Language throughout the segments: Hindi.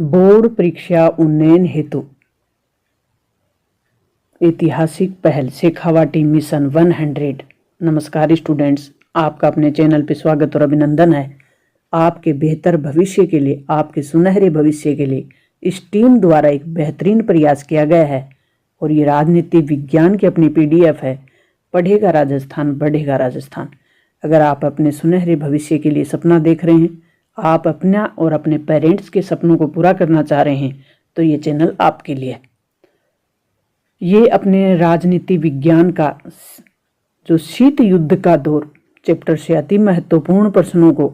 बोर्ड परीक्षा उन्नयन हेतु ऐतिहासिक पहल शेखावाटी मिशन 100। नमस्कार स्टूडेंट्स, आपका अपने चैनल पे स्वागत और अभिनंदन है। आपके बेहतर भविष्य के लिए, आपके सुनहरे भविष्य के लिए इस टीम द्वारा एक बेहतरीन प्रयास किया गया है और ये राजनीति विज्ञान की अपनी PDF है। पढ़ेगा राजस्थान, बढ़ेगा राजस्थान। अगर आप अपने सुनहरे भविष्य के लिए सपना देख रहे हैं, आप अपना और अपने पेरेंट्स के सपनों को पूरा करना चाह रहे हैं, तो ये चैनल आपके लिए है। ये अपने राजनीति विज्ञान का जो शीत युद्ध का दौर चैप्टर से अति महत्वपूर्ण प्रश्नों को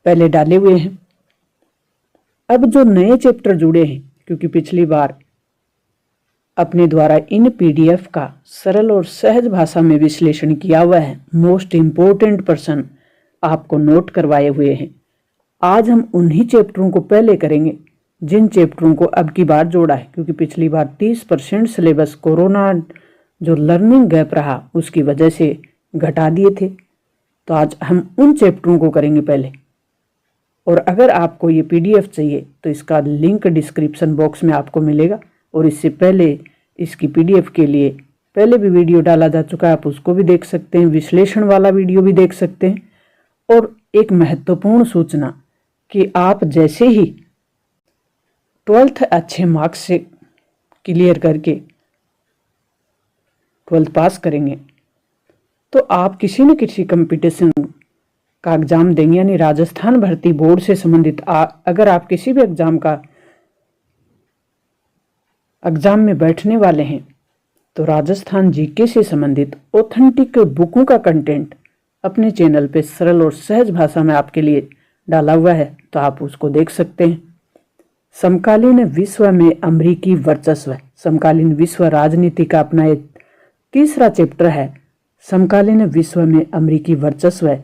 पहले डाले हुए हैं। अब जो नए चैप्टर जुड़े हैं, क्योंकि पिछली बार अपने द्वारा इन PDF का सरल और सहज भाषा में विश्लेषण किया हुआ है, मोस्ट इम्पोर्टेंट पर्सन आपको नोट करवाए हुए हैं। आज हम उन्हीं चैप्टरों को पहले करेंगे जिन चैप्टरों को अब की बार जोड़ा है, क्योंकि पिछली बार 30% सिलेबस कोरोना जो लर्निंग गैप रहा उसकी वजह से घटा दिए थे। तो आज हम उन चैप्टरों को करेंगे पहले। और अगर आपको ये PDF चाहिए तो इसका लिंक डिस्क्रिप्शन बॉक्स में आपको मिलेगा, और इससे पहले इसकी PDF के लिए पहले भी वीडियो डाला जा चुका है, आप उसको भी देख सकते हैं, विश्लेषण वाला वीडियो भी देख सकते हैं। और एक महत्वपूर्ण सूचना कि आप जैसे ही 12th अच्छे मार्क्स से क्लियर करके 12th पास करेंगे तो आप किसी न किसी कंपटीशन का एग्जाम देंगे, यानी राजस्थान भर्ती बोर्ड से संबंधित अगर आप किसी भी एग्जाम में बैठने वाले हैं तो राजस्थान GK से संबंधित ऑथेंटिक बुकों का कंटेंट अपने चैनल पे सरल और सहज भाषा में आपके लिए डाला हुआ है, तो आप उसको देख सकते हैं। समकालीन विश्व में अमेरिकी वर्चस्व, समकालीन विश्व राजनीति का अपना एक तीसरा चैप्टर है। समकालीन विश्व में अमेरिकी वर्चस्व,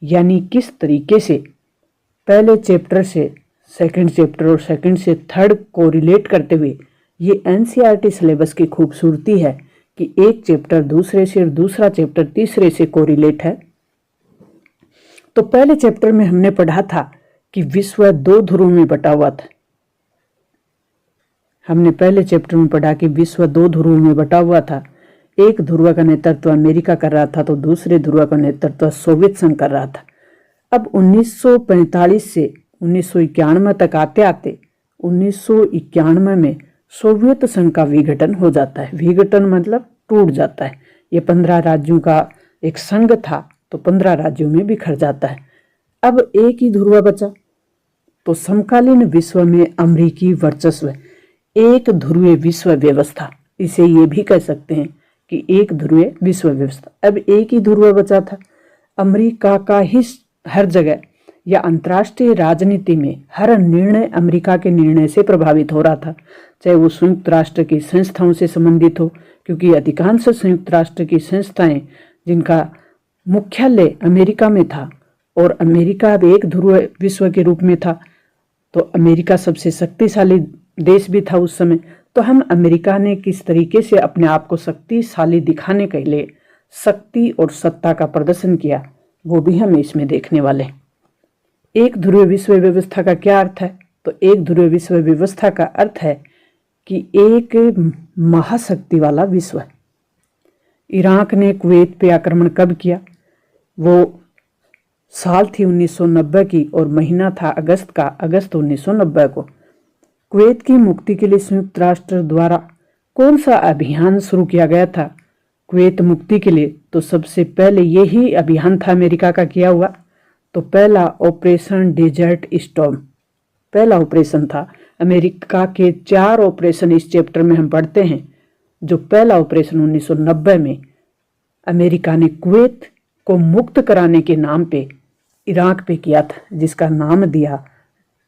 यानी किस तरीके से पहले चैप्टर से सेकंड चैप्टर और सेकंड से थर्ड को रिलेट करते हुए ये NCERT सिलेबस की खूबसूरती है कि एक चैप्टर दूसरे से और दूसरा चैप्टर तीसरे से कोरिलेट है। तो पहले चैप्टर में हमने पढ़ा था कि विश्व 2 ध्रुवों में बटा हुआ था। हमने पहले चैप्टर में पढ़ा कि विश्व 2 ध्रुवों में बटा हुआ था। एक ध्रुव का नेतृत्व अमेरिका कर रहा था तो दूसरे ध्रुव का नेतृत्व सोवियत संघ कर रहा था। अब 1945 से 1991 तक आते आते 1991 में सोवियत संघ का विघटन हो जाता है। विघटन मतलब टूट जाता है। ये 15 राज्यों का एक संघ था तो 15 राज्यों में बिखर जाता है। अब एक ही ध्रुव बचा, तो समकालीन विश्व में अमेरिकी वर्चस्व, एक ध्रुवीय विश्व व्यवस्था, इसे ये भी कह सकते हैं कि एक ध्रुवीय विश्व व्यवस्था। अब एक ही ध्रुव बचा था। अमेरिका का ही हर जगह या अंतर्राष्ट्रीय राजनीति में हर निर्णय अमेरिका के निर्णय से प्रभावित हो रहा था, चाहे वो संयुक्त राष्ट्र की संस्थाओं से संबंधित हो, क्योंकि अधिकांश संयुक्त राष्ट्र की संस्थाएं जिनका मुख्यालय अमेरिका में था और अमेरिका अब एक ध्रुव विश्व के रूप में था, तो अमेरिका सबसे शक्तिशाली देश भी था उस समय। तो हम अमेरिका ने किस तरीके से अपने आप को शक्तिशाली दिखाने के लिए शक्ति और सत्ता का प्रदर्शन किया, वो भी हम इसमें देखने वाले हैं। एक ध्रुवीय विश्व व्यवस्था का क्या अर्थ है? तो एक ध्रुवीय विश्व व्यवस्था का अर्थ है कि एक महाशक्ति वाला विश्व है। इराक ने कुवैत पे आक्रमण कब किया? वो साल थी 1990 की और महीना था अगस्त 1990 को। कुवैत की मुक्ति के लिए संयुक्त राष्ट्र द्वारा कौन सा अभियान शुरू किया गया था कुवैत मुक्ति के लिए? तो सबसे पहले यही अभियान था अमेरिका का किया हुआ। तो पहला ऑपरेशन डेजर्ट स्टॉर्म पहला ऑपरेशन था। अमेरिका के 4 ऑपरेशन इस चैप्टर में हम पढ़ते हैं। जो पहला ऑपरेशन 1990 में अमेरिका ने कुवैत को मुक्त कराने के नाम पे इराक पे किया था, जिसका नाम दिया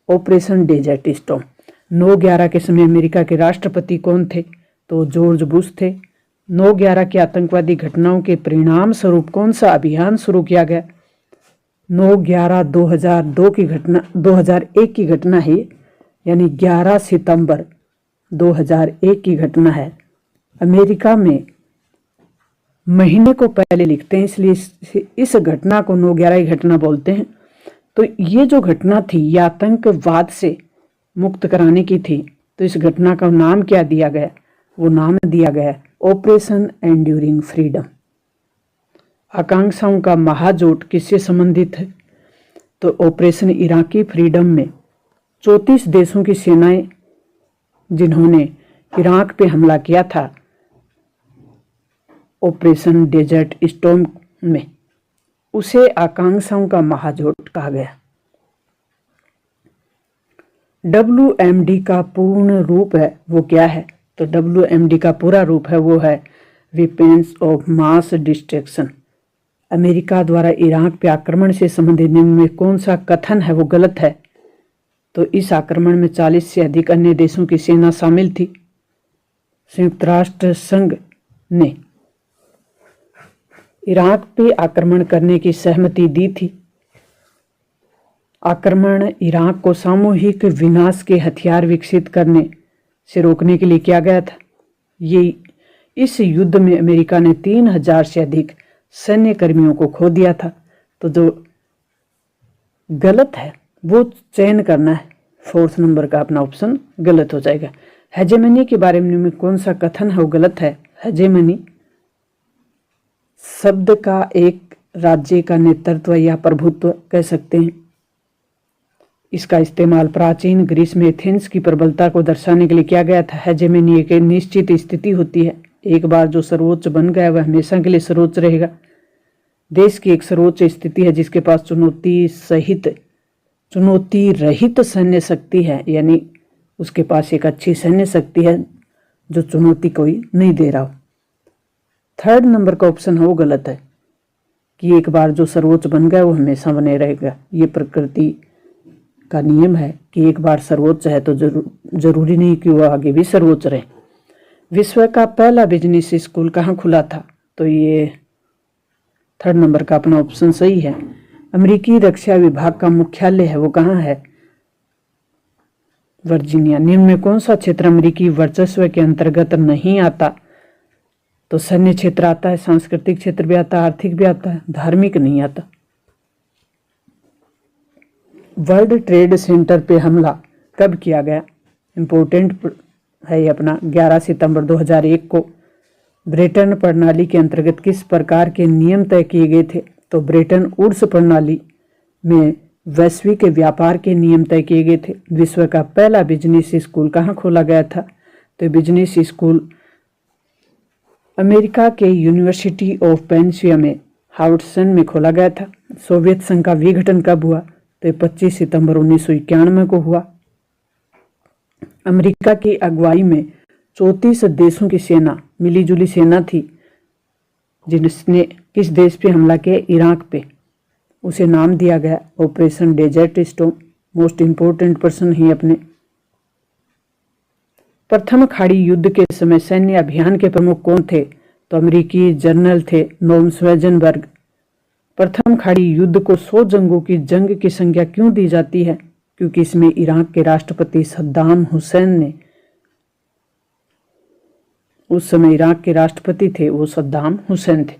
ऑपरेशन डेजर्ट स्टॉर्म। 9/11 के समय अमेरिका के राष्ट्रपति कौन थे? तो जॉर्ज बुश थे। 9/11 की आतंकवादी घटनाओं के परिणाम स्वरूप कौन सा अभियान शुरू किया गया? 9/11/2002 की घटना, 2001 की घटना है, यानी 11 सितंबर 2001 की घटना है। अमेरिका में महीने को पहले लिखते हैं, इसलिए इस घटना को 9/11 की घटना बोलते हैं। तो ये जो घटना थी ये आतंकवाद से मुक्त कराने की थी, तो इस घटना का नाम क्या दिया गया? वो नाम दिया गया ऑपरेशन एंड्यूरिंग फ्रीडम। आकांक्षाओं का महाजोट किससे संबंधित है? तो ऑपरेशन इराकी फ्रीडम में 34 देशों की सेनाएं जिन्होंने इराक पे हमला किया था ऑपरेशन डेजर्ट स्टॉर्म में, उसे आकांक्षाओं का महाजोट कहा गया। WMD का पूर्ण रूप है वो क्या है? तो WMD का पूरा रूप है वो है weapons of mass destruction. America द्वारा इराक पे आक्रमण से संबंधित निम्न में कौन सा कथन है वो गलत है? तो इस आक्रमण में 40 से अधिक अन्य देशों की सेना शामिल थी। संयुक्त राष्ट्र संघ ने इराक पे आक्रमण करने की सहमति दी थी। आक्रमण इराक को सामूहिक विनाश के हथियार विकसित करने से रोकने के लिए किया गया था। ये इस युद्ध में अमेरिका ने 3000 से अधिक सैन्य कर्मियों को खो दिया था। तो जो गलत है वो चयन करना है, 4th नंबर का अपना ऑप्शन गलत हो जाएगा। हेजेमनी के बारे में कौन सा कथन है वो गलत है? हेजेमनी शब्द का एक राज्य का नेतृत्व या प्रभुत्व कह सकते हैं। इसका इस्तेमाल प्राचीन ग्रीस में एथेंस की प्रबलता को दर्शाने के लिए किया गया था। हेजेमनी एक निश्चित स्थिति होती है, एक बार जो सर्वोच्च बन गया वह हमेशा के लिए सर्वोच्च रहेगा। देश की एक सर्वोच्च स्थिति है जिसके पास चुनौती रहित सैन्य शक्ति है, यानी उसके पास एक अच्छी सैन्य शक्ति है जो चुनौती कोई नहीं दे रहा हो। 3rd नंबर का ऑप्शन है वो गलत है कि एक बार जो सर्वोच्च बन गया वो हमेशा बने रहेगा। ये प्रकृति का नियम है कि एक बार सर्वोच्च है तो जरूरी नहीं कि वह आगे भी सर्वोच्च रहे। विश्व का पहला बिजनेस स्कूल कहाँ खुला था? तो ये 3rd नंबर का अपना ऑप्शन सही है। अमेरिकी रक्षा विभाग का मुख्यालय है वो कहाँ है? वर्जीनिया। निम्न में कौन सा क्षेत्र अमेरिकी वर्चस्व के अंतर्गत नहीं आता? तो सैन्य क्षेत्र आता है, सांस्कृतिक क्षेत्र भी आता है, आर्थिक भी आता है, धार्मिक नहीं आता। वर्ल्ड ट्रेड सेंटर पे हमला कब किया गया? इंपोर्टेंट है ये अपना 11 सितंबर 2001 को। ब्रेटन प्रणाली के अंतर्गत किस प्रकार के नियम तय किए गए थे? तो ब्रेटन वुड्स प्रणाली में वैश्विक व्यापार के नियम तय किए गए थे। विश्व का पहला बिजनेस स्कूल कहाँ खोला गया था? तो बिजनेस स्कूल अमेरिका के यूनिवर्सिटी ऑफ पेंसिल्वेनिया में हार्वर्ड में खोला गया था। सोवियत संघ का विघटन कब हुआ? तो 25 सितंबर 1991 को हुआ। अमेरिका की अगुवाई में 34 देशों की सेना, मिलीजुली सेना थी जिसने किस देश पे हमला किया? इराक पे। उसे नाम दिया गया Operation Desert Storm. Most important person ही अपने। प्रथम खाड़ी युद्ध के समय सैन्य अभियान के प्रमुख कौन थे? तो अमेरिकी जनरल थे नॉर्मन। प्रथम खाड़ी युद्ध को 100 जंगों की जंग की संज्ञा क्यों दी जाती है? क्योंकि इसमें इराक के राष्ट्रपति सद्दाम हुसैन ने, उस समय इराक के राष्ट्रपति थे वो सद्दाम हुसैन थे।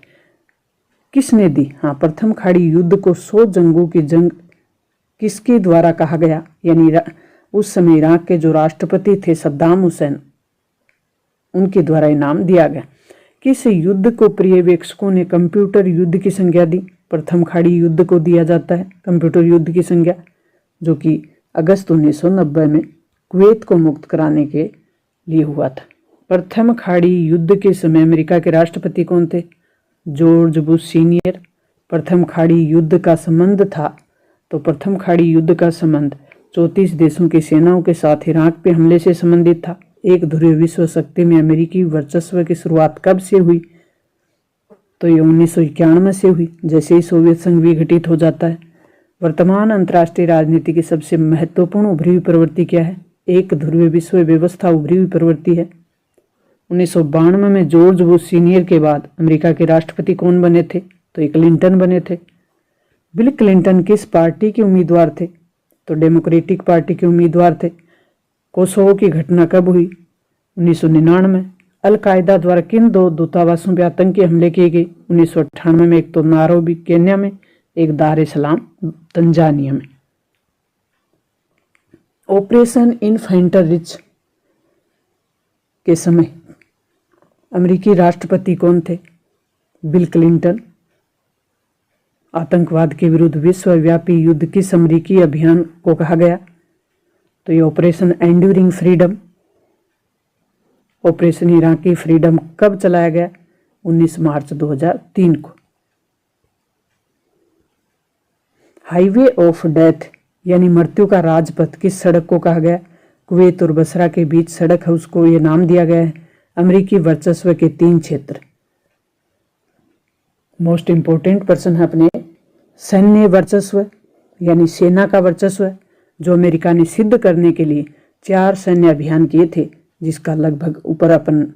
किसने दी? हाँ, प्रथम खाड़ी युद्ध को 100 जंगों की जंग किसके द्वारा कहा गया? यानी उस समय इराक के जो राष्ट्रपति थे सद्दाम हुसैन, उनके द्वारा इनाम दिया गया। किस युद्ध को पर्यवेक्षकों ने कंप्यूटर युद्ध की संज्ञा दी? प्रथम खाड़ी युद्ध को दिया जाता है कंप्यूटर युद्ध की संज्ञा, जो कि अगस्त 1990 में कुवैत को मुक्त कराने के लिए हुआ था। प्रथम खाड़ी युद्ध के समय अमेरिका के राष्ट्रपति कौन थे? George Bush senior. प्रथम खाड़ी युद्ध का संबंध था, तो प्रथम खाड़ी युद्ध का संबंध 34 देशों की सेनाओं के साथ इराक पे हमले से संबंधित था। एक ध्रुवीय विश्व शक्ति में अमेरिकी वर्चस्व की शुरुआत कब से हुई? तो ये 1991 से हुई, जैसे ही सोवियत संघ विघटित हो जाता है। वर्तमान अंतर्राष्ट्रीय राजनीति की सबसे महत्वपूर्ण उभरी हुई प्रवृत्ति क्या है? एक ध्रुवीय विश्व व्यवस्था उभरी हुई प्रवृत्ति है। 1992 में जॉर्ज बुश सीनियर के बाद अमेरिका के राष्ट्रपति कौन बने थे? तो ये क्लिंटन बने थे। बिल क्लिंटन किस पार्टी के उम्मीदवार थे? तो डेमोक्रेटिक पार्टी के उम्मीदवार थे। कोसोवो की घटना कब हुई? 1999। अल-कायदा द्वारा किन 2 दूतावासों पर आतंकी हमले किए गए? 1998 में, एक तो नायरोबी केन्या में, एक दार ए सलाम तंजानिया में। ऑपरेशन इन्फेंटर रिच के समय अमेरिकी राष्ट्रपति कौन थे? Bill Clinton. आतंकवाद के विरुद्ध विश्वव्यापी युद्ध किस अमेरिकी अभियान को कहा गया? तो ये operation enduring freedom. Operation Iraqi freedom कब चलाया गया? 19 मार्च 2003 को। हाईवे ऑफ डेथ यानी मृत्यु का राजपथ किस सड़क को कहा गया? कुवैत और बसरा के बीच सड़क है, उसको ये नाम दिया गया है। अमेरिकी वर्चस्व के 3 क्षेत्र। मोस्ट इंपोर्टेंट पर्सन है अपने सैन्य वर्चस्व यानी सेना का वर्चस्व, जो अमेरिका ने सिद्ध करने के लिए 4 सैन्य अभियान किए थे, जिसका लगभग ऊपर अपन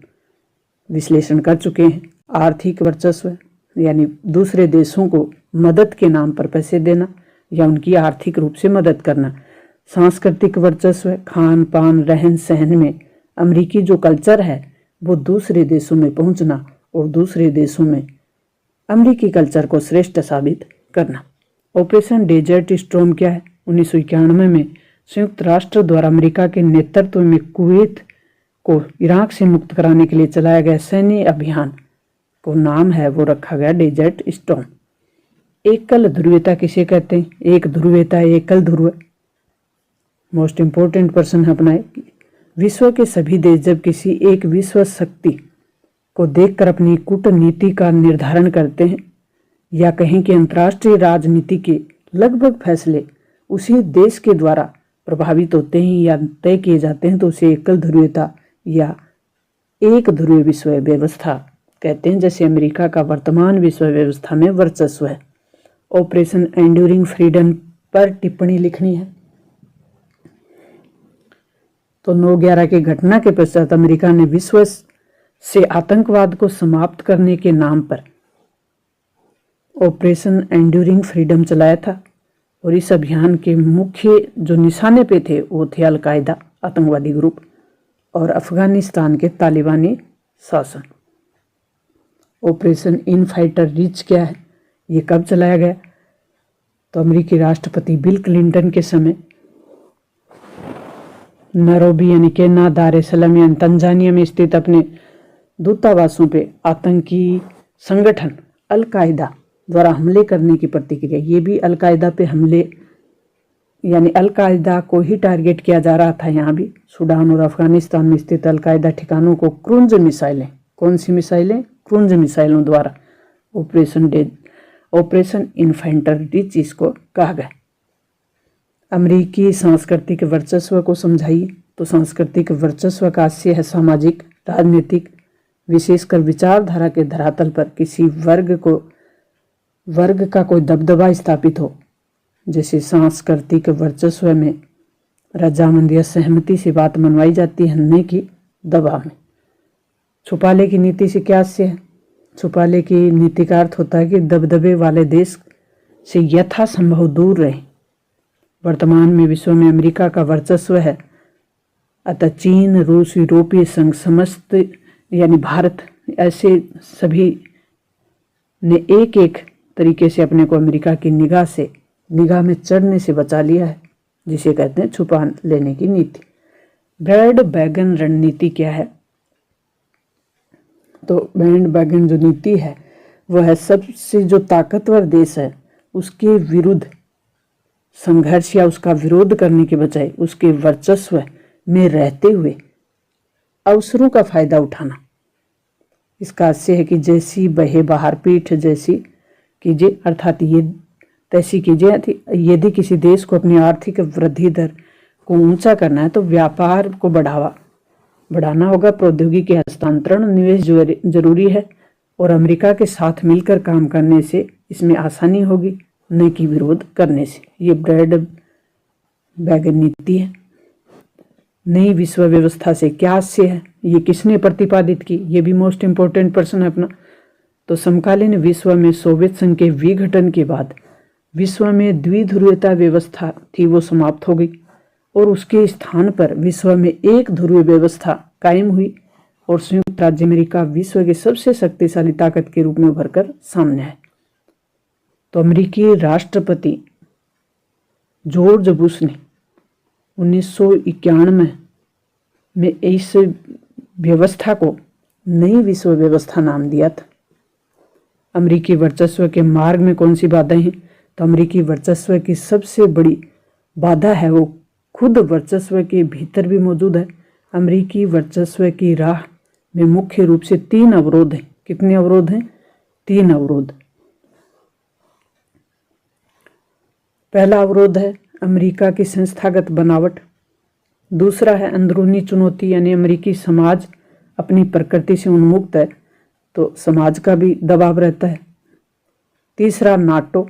विश्लेषण कर चुके हैं। आर्थिक वर्चस्व यानी दूसरे देशों को मदद के नाम पर पैसे देना या उनकी आर्थिक रूप से मदद करना। सांस्कृतिक वर्चस्व, खान पान रहन सहन में अमेरिकी जो कल्चर है वो दूसरे देशों में पहुंचना और दूसरे देशों में अमेरिकी कल्चर को श्रेष्ठ साबित करना। ऑपरेशन डेजर्ट स्टॉर्म क्या है? 1991 में संयुक्त राष्ट्र द्वारा अमेरिका के नेतृत्व में कुवैत को इराक से मुक्त कराने के लिए चलाया गया सैन्य अभियान को नाम है वो रखा गया डेजर्ट स्टॉर्म। एकल ध्रुवीयता किसे कहते हैं? एक ध्रुवीयता एकल ध्रुव। मोस्ट इंपोर्टेंट पर्सन है अपना विश्व के सभी देश जब किसी एक विश्व शक्ति को देखकर अपनी कूटनीति का निर्धारण करते हैं या कहें कि अंतर्राष्ट्रीय राजनीति के लगभग फैसले उसी देश के द्वारा प्रभावित होते हैं या तय किए जाते हैं, तो उसे एकल ध्रुवीयता या एक ध्रुवीय विश्व व्यवस्था कहते हैं, जैसे अमेरिका का वर्तमान विश्व व्यवस्था में वर्चस्व है। ऑपरेशन एंड्यूरिंग फ्रीडम पर टिप्पणी लिखनी है। तो 9/11 की घटना के पश्चात अमेरिका ने विश्व से आतंकवाद को समाप्त करने के नाम पर ऑपरेशन एंड्यूरिंग फ्रीडम चलाया था और इस अभियान के मुख्य जो निशाने पे थे वो थे अल-कायदा आतंकवादी ग्रुप और अफगानिस्तान के तालिबानी शासन। ऑपरेशन इनफाइटर रिच क्या है? ये कब चलाया गया? तो अमेरिकी राष्ट्रपति बिल क्लिंटन के समय नैरोबी यानी केन्या, दार ए सलाम यानी तंजानिया में स्थित अपने दूतावासों पे आतंकी संगठन अल-कायदा द्वारा हमले करने की प्रतिक्रिया, ये भी अल-कायदा पे हमले यानी अल-कायदा को ही टारगेट किया जा रहा था। यहाँ भी सूडान और अफगानिस्तान में स्थित अल-कायदा ठिकानों को क्रूज मिसाइलें, कौन सी मिसाइलें? क्रूज मिसाइलों द्वारा ऑपरेशन इन्फेंटर रिच इसको कहा गया। अमेरिकी सांस्कृतिक वर्चस्व को समझाइए। तो सांस्कृतिक वर्चस्व का आशय है सामाजिक, राजनीतिक, विशेषकर विचारधारा के धरातल पर किसी वर्ग का कोई दबदबा स्थापित हो। जैसे सांस्कृतिक वर्चस्व में रजामंदी या सहमति से बात मनवाई जाती है, न कि दबाव में। छुपाले की नीति से क्या आशय है? छुपाले की नीति का अर्थ होता है कि दबदबे वाले देश से यथासंभव दूर रहें। वर्तमान में विश्व में अमेरिका का वर्चस्व है, अतः चीन, रूस, यूरोपीय संघ, समस्त यानी भारत, ऐसे सभी ने एक एक तरीके से अपने को अमेरिका की निगाह में चढ़ने से बचा लिया है, जिसे कहते हैं छुपा लेने की नीति। बैंड बैगन रणनीति क्या है? तो बैंड बैगन जो नीति है वह है सबसे जो ताकतवर देश है उसके विरुद्ध संघर्ष या उसका विरोध करने के बजाय उसके वर्चस्व में रहते हुए अवसरों का फायदा उठाना। इसका आशय है कि जैसी बहे बाहर पीठ जैसी कीजिए, अर्थात ये तैसी कीजिए। यदि किसी देश को अपनी आर्थिक वृद्धि दर को ऊंचा करना है तो व्यापार को बढ़ाना होगा, प्रौद्योगिकी हस्तांतरण, निवेश जरूरी है और अमेरिका के साथ मिलकर काम करने से इसमें आसानी होगी, न कि विरोध करने से। ये बैंड बैगन नीति है। नई विश्व व्यवस्था से क्या आशय है? ये किसने प्रतिपादित की? ये भी मोस्ट इंपोर्टेंट पर्सन है अपना। तो समकालीन विश्व में सोवियत संघ के विघटन के बाद विश्व में द्विध्रुवीयता व्यवस्था थी वो समाप्त हो गई और उसके स्थान पर विश्व में एक ध्रुवीय व्यवस्था कायम हुई और संयुक्त राज्य अमेरिका विश्व की सबसे शक्तिशाली ताकत के रूप में उभरकर सामने आए। तो अमेरिकी राष्ट्रपति जॉर्ज बुश ने 1991 में इस व्यवस्था को नई विश्व व्यवस्था नाम दिया था। अमेरिकी वर्चस्व के मार्ग में कौन सी बाधाएं हैं? तो अमेरिकी वर्चस्व की सबसे बड़ी बाधा है वो खुद वर्चस्व के भीतर भी मौजूद है। अमेरिकी वर्चस्व की राह में मुख्य रूप से 3 अवरोध हैं। कितने अवरोध हैं? 3 अवरोध। पहला अवरोध है अमेरिका की संस्थागत बनावट। दूसरा है अंदरूनी चुनौती, यानी अमेरिकी समाज अपनी प्रकृति से उन्मुक्त है तो समाज का भी दबाव रहता है। तीसरा नाटो।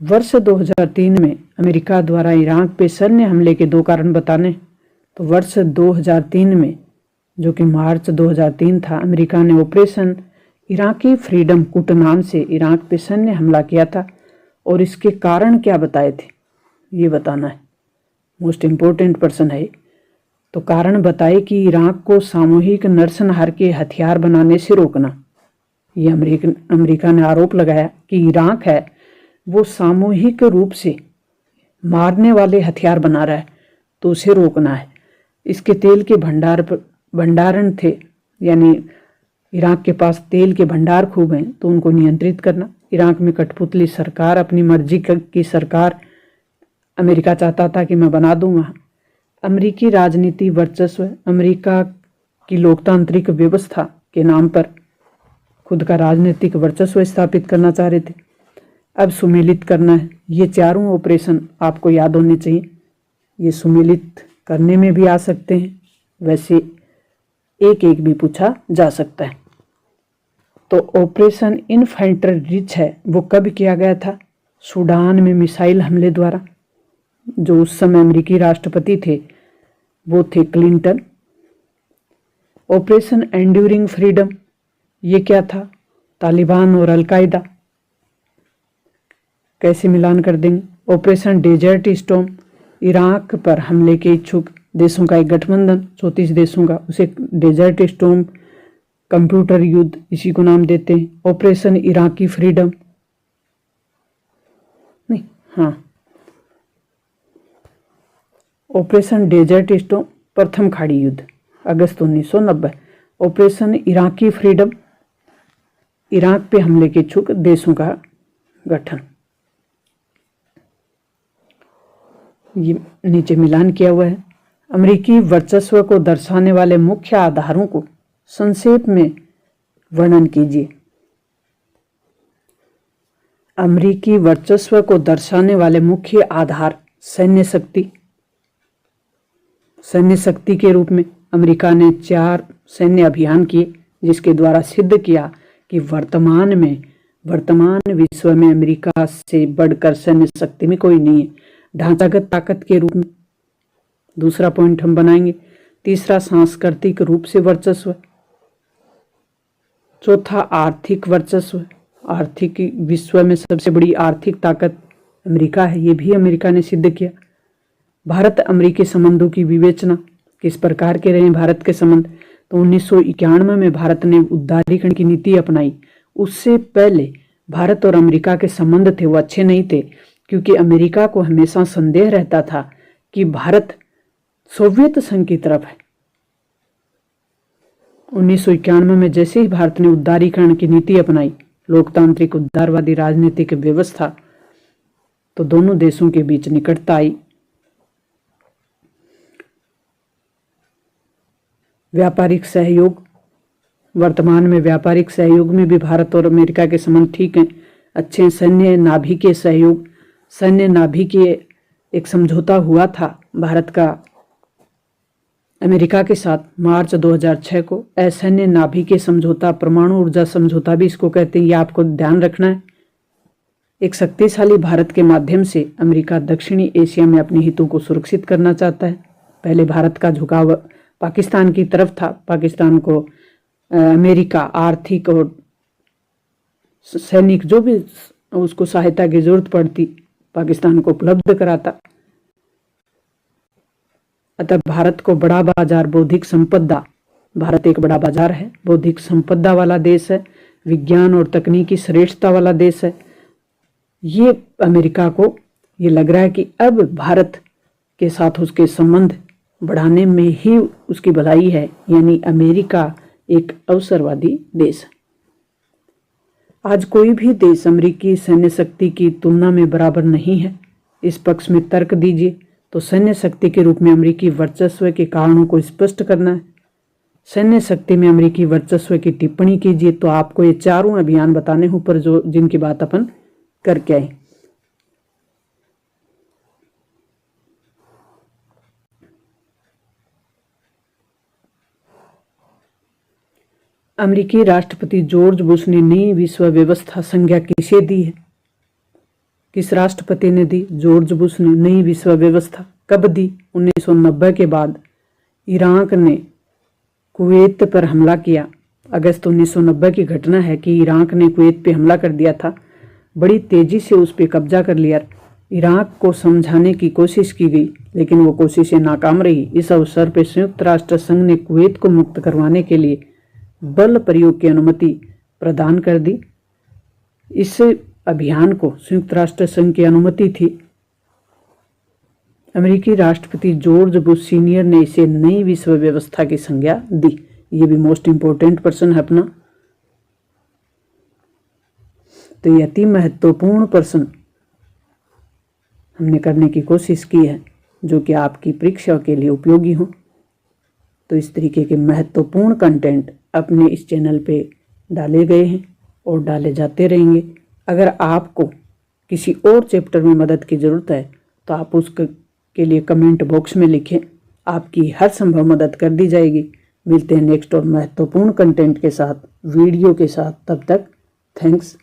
वर्ष 2003 में अमेरिका द्वारा इराक पे सैन्य हमले के 2 कारण बताने। तो वर्ष 2003 में, जो कि मार्च 2003 था, अमेरिका ने ऑपरेशन इराकी फ्रीडम कुट नाम से इराक पे सैन्य हमला किया था और इसके कारण क्या बताए थे ये बताना है। मोस्ट इम्पोर्टेंट पर्सन है। तो कारण बताए कि इराक को सामूहिक नरसंहार के हथियार बनाने से रोकना। ये अमेरिका ने आरोप लगाया कि इराक है वो सामूहिक रूप से मारने वाले हथियार बना रहा है तो उसे रोकना है। इसके तेल के भंडारण थे, यानी इराक के पास तेल के भंडार खूब हैं तो उनको नियंत्रित करना। इराक में कठपुतली सरकार, अपनी मर्जी की सरकार अमेरिका चाहता था कि मैं बना दूंगा। अमेरिकी राजनीति वर्चस्व, अमेरिका की लोकतांत्रिक व्यवस्था के नाम पर खुद का राजनीतिक वर्चस्व स्थापित करना चाह रहे थे। अब सुमेलित करना है। ये चारों ऑपरेशन आपको याद होने चाहिए। ये सुमेलित करने में भी आ सकते हैं, वैसे एक एक भी पूछा जा सकता है। तो ऑपरेशन इन्फेंट्री रिच है वो कब किया गया था? सूडान में मिसाइल हमले द्वारा। जो उस समय अमेरिकी राष्ट्रपति थे वो थे क्लिंटन। ऑपरेशन एंड्यूरिंग फ्रीडम, ये क्या था? तालिबान और अलकायदा। कैसे मिलान कर देंगे? ऑपरेशन डेजर्ट स्टॉर्म, इराक पर हमले के इच्छुक देशों का एक गठबंधन, 34 देशों का, उसे डेजर्ट स्टॉर्म। कंप्यूटर युद्ध, इसी को नाम देते हैं। ऑपरेशन इराकी फ्रीडम, नहीं, हाँ, ऑपरेशन डेजर्ट स्टॉर्म प्रथम खाड़ी युद्ध, अगस्त 1990। ऑपरेशन इराकी फ्रीडम, इराक पे हमले के इच्छुक देशों का गठन। ये नीचे मिलान किया हुआ है। अमेरिकी वर्चस्व को दर्शाने वाले मुख्य आधारों को संक्षेप में वर्णन कीजिए। अमेरिकी वर्चस्व को दर्शाने वाले मुख्य आधार सैन्य शक्ति। सैन्य शक्ति के रूप में अमेरिका ने 4 सैन्य अभियान किए जिसके द्वारा सिद्ध किया कि वर्तमान विश्व में अमेरिका से बढ़कर सैन्य शक्ति में कोई नहीं है। ढांचागत ताकत के रूप में दूसरा पॉइंट हम बनाएंगे। तीसरा सांस्कृतिक रूप से वर्चस्व। चौथा आर्थिक वर्चस्व। आर्थिक विश्व में सबसे बड़ी आर्थिक ताकत अमेरिका है, ये भी अमेरिका ने सिद्ध किया। भारत अमेरिकी संबंधों की विवेचना, किस प्रकार के रहे भारत के संबंध? तो 1991 में भारत ने उदारीकरण की नीति अपनाई। उससे पहले भारत और अमेरिका के संबंध थे वो अच्छे नहीं थे, क्योंकि अमेरिका को हमेशा संदेह रहता था कि भारत सोवियत संघ की तरफ है। 1991 में जैसे ही भारत ने उदारीकरण की नीति अपनाई, लोकतांत्रिक उदारवादी राजनीतिक व्यवस्था, तो दोनों देशों के बीच निकटता आई। व्यापारिक सहयोग, वर्तमान में व्यापारिक सहयोग में भी भारत और अमेरिका के संबंध ठीक हैं, अच्छे। सैन्य नाभिकीय सहयोग, सैन्य नाभिकीय एक समझौता हुआ था भारत का अमेरिका के साथ मार्च 2006 को। असैन्य नाभिकीय समझौता, परमाणु ऊर्जा समझौता भी इसको कहते हैं, ये आपको ध्यान रखना है। एक शक्तिशाली भारत के माध्यम से अमेरिका दक्षिणी एशिया में अपने हितों को सुरक्षित करना चाहता है। पहले भारत का झुकाव पाकिस्तान की तरफ था, पाकिस्तान को अमेरिका आर्थिक और सैनिक जो भी उसको सहायता की जरूरत पड़ती पाकिस्तान को उपलब्ध कराता। अतः भारत को बड़ा बाजार, बौद्धिक संपदा, भारत एक बड़ा बाजार है, बौद्धिक संपदा वाला देश है, विज्ञान और तकनीकी श्रेष्ठता वाला देश है। ये अमेरिका को ये लग रहा है कि अब भारत के साथ उसके संबंध बढ़ाने में ही उसकी भलाई है, यानी अमेरिका एक अवसरवादी देश है। आज कोई भी देश अमेरिकी सैन्य शक्ति की तुलना में बराबर नहीं है। इस पक्ष में तर्क दीजिए तो सैन्य शक्ति के रूप में अमेरिकी वर्चस्व के कारणों को स्पष्ट करना है। सैन्य शक्ति में अमेरिकी वर्चस्व की टिप्पणी कीजिए तो आपको ये चारों अभियान बताने हैं ऊपर जो जिनकी बात अपन करके आए। अमेरिकी राष्ट्रपति जॉर्ज बुश ने नई विश्व व्यवस्था संज्ञा किसे दी है? किस राष्ट्रपति ने दी? जॉर्ज बुश ने नई विश्व व्यवस्था कब दी? 1990 के बाद इराक ने कुवैत पर हमला किया। अगस्त 1990 की घटना है कि इराक ने कुवैत पे हमला कर दिया था। बड़ी तेजी से उस पर कब्जा कर लिया। इराक को समझाने की कोशिश की गई लेकिन वो कोशिशें नाकाम रही। इस अवसर पर संयुक्त राष्ट्र संघ ने कुवैत को मुक्त करवाने के लिए बल प्रयोग की अनुमति प्रदान कर दी। इस अभियान को संयुक्त राष्ट्र संघ की अनुमति थी। अमेरिकी राष्ट्रपति जॉर्ज बुश सीनियर ने इसे नई विश्व व्यवस्था की संज्ञा दी। ये भी मोस्ट इंपोर्टेंट पर्सन है अपना। तो ये अति महत्वपूर्ण प्रश्न हमने करने की कोशिश की है जो कि आपकी परीक्षा के लिए उपयोगी हो। तो इस तरीके के महत्वपूर्ण कंटेंट अपने इस चैनल पे डाले गए हैं और डाले जाते रहेंगे। अगर आपको किसी और चैप्टर में मदद की ज़रूरत है तो आप उसके लिए कमेंट बॉक्स में लिखें। आपकी हर संभव मदद कर दी जाएगी। मिलते हैं नेक्स्ट और महत्वपूर्ण कंटेंट के साथ, वीडियो के साथ। तब तक थैंक्स।